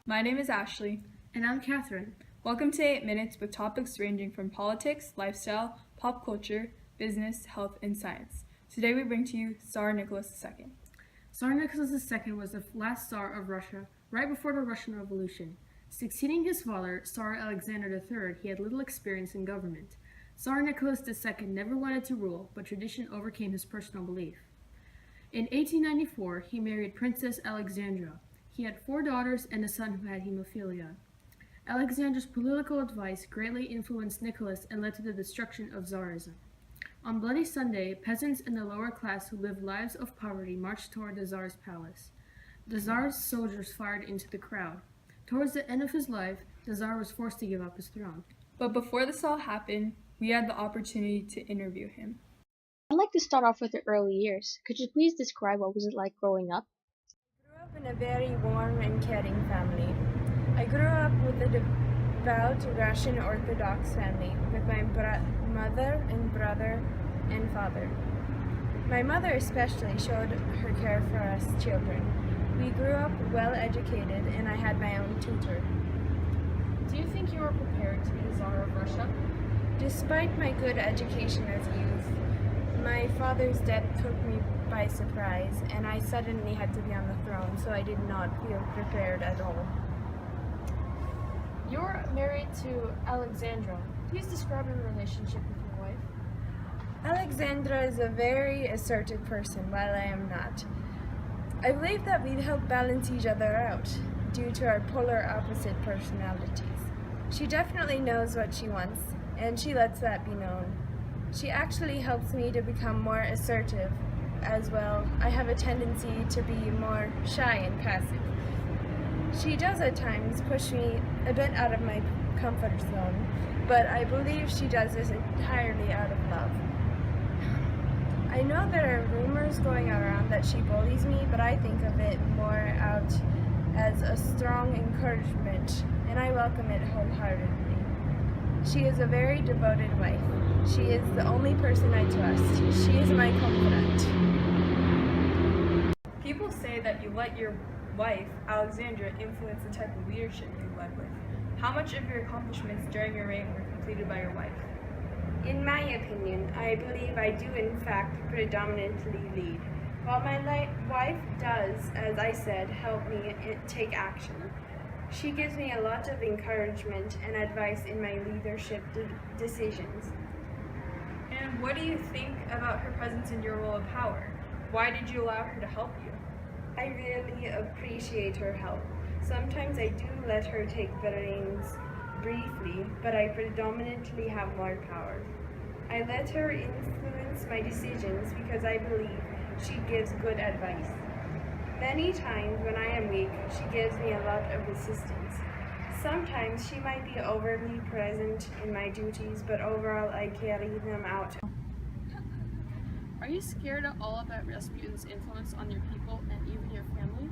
My name is Ashley. And I'm Catherine. Welcome to 8 Minutes with topics ranging from politics, lifestyle, pop culture, business, health, and science. Today we bring to you Tsar Nicholas II. Tsar Nicholas II was the last Tsar of Russia, right before the Russian Revolution. Succeeding his father, Tsar Alexander III, he had little experience in government. Tsar Nicholas II never wanted to rule, but tradition overcame his personal belief. In 1894, he married Princess Alexandra. He had 4 daughters and a son who had hemophilia. Alexandra's political advice greatly influenced Nicholas and led to the destruction of Tsarism. On Bloody Sunday, peasants and the lower class who lived lives of poverty marched toward the Tsar's palace. The Tsar's soldiers fired into the crowd. Towards the end of his life, the Tsar was forced to give up his throne. But before this all happened, we had the opportunity to interview him. I'd like to start off with the early years. Could you please describe what was it like growing up? I grew up in a very warm and caring family. I grew up with a devout Russian Orthodox family with my mother and brother and father. My mother especially showed her care for us children. We grew up well educated and I had my own tutor. Do you think you were prepared to be the Tsar of Russia? Despite my good education as a youth, my father's death took me by surprise and I suddenly had to be on the throne, so I did not feel prepared at all. You're married to Alexandra. Please describe your relationship with your wife. Alexandra is a very assertive person, while I am not. I believe that we help balance each other out due to our polar opposite personalities. She definitely knows what she wants, and she lets that be known. She actually helps me to become more assertive as well. I have a tendency to be more shy and passive. She does at times push me a bit out of my comfort zone, but I believe she does this entirely out of love. I know there are rumors going around that she bullies me, but I think of it more out as a strong encouragement, and I welcome it wholeheartedly. She is a very devoted wife. She is the only person I trust. She is my confidant. People say that you let your wife, Alexandra, influence the type of leadership you led with. How much of your accomplishments during your reign were completed by your wife? In my opinion, I believe I do in fact predominantly lead. While my wife does, as I said, help me take action. She gives me a lot of encouragement and advice in my leadership decisions. And what do you think about her presence in your role of power? Why did you allow her to help you? I really appreciate her help. Sometimes I do let her take the reins briefly, but I predominantly have more power. I let her influence my decisions because I believe she gives good advice. Many times when I am weak, she gives me a lot of assistance. Sometimes she might be overly present in my duties, but overall I carry them out. Are you scared at all about Rasputin's influence on your people and even your family?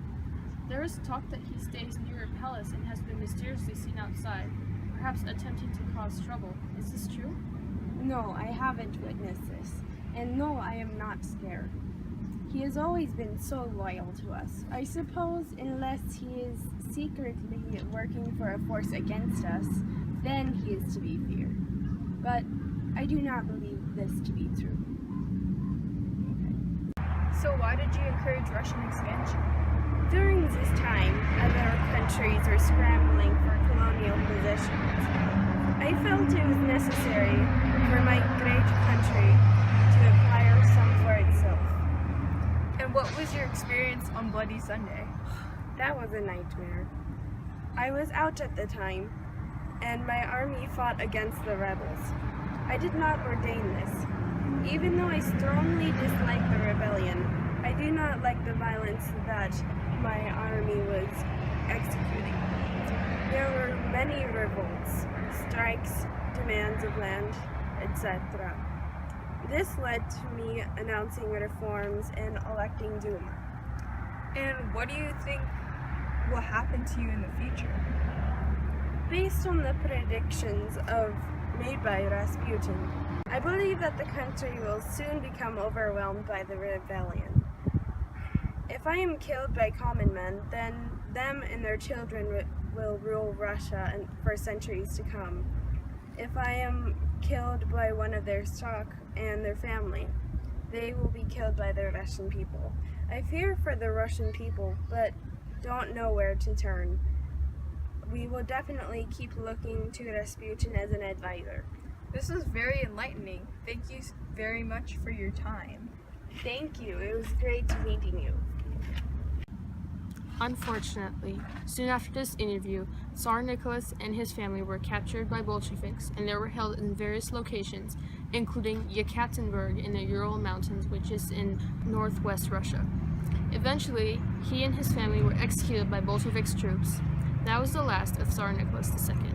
There is talk that he stays near your palace and has been mysteriously seen outside, perhaps attempting to cause trouble. Is this true? No, I haven't witnessed this. And no, I am not scared. He has always been so loyal to us. I suppose unless he is secretly working for a force against us, then he is to be feared. But I do not believe this to be true. So why did you encourage Russian expansion? During this time, other countries were scrambling for colonial possessions. I felt it was necessary for my great country to acquire some for itself. And what was your experience on Bloody Sunday? That was a nightmare. I was out at the time, and my army fought against the rebels. I did not ordain this. Even though I strongly dislike the rebellion, I do not like the violence that my army was executing. There were many revolts, strikes, demands of land, etc. This led to me announcing reforms and electing Duma. And what do you think will happen to you in the future? Based on the predictions made by Rasputin, I believe that the country will soon become overwhelmed by the rebellion. If I am killed by common men, then them and their children will rule Russia and for centuries to come. If I am killed by one of their stock and their family, they will be killed by the Russian people. I fear for the Russian people, but don't know where to turn. We will definitely keep looking to Rasputin as an advisor. This was very enlightening. Thank you very much for your time. Thank you. It was great meeting you. Unfortunately, soon after this interview, Tsar Nicholas and his family were captured by Bolsheviks and they were held in various locations, including Yekaterinburg in the Ural Mountains, which is in northwest Russia. Eventually, he and his family were executed by Bolshevik troops. That was the last of Tsar Nicholas II.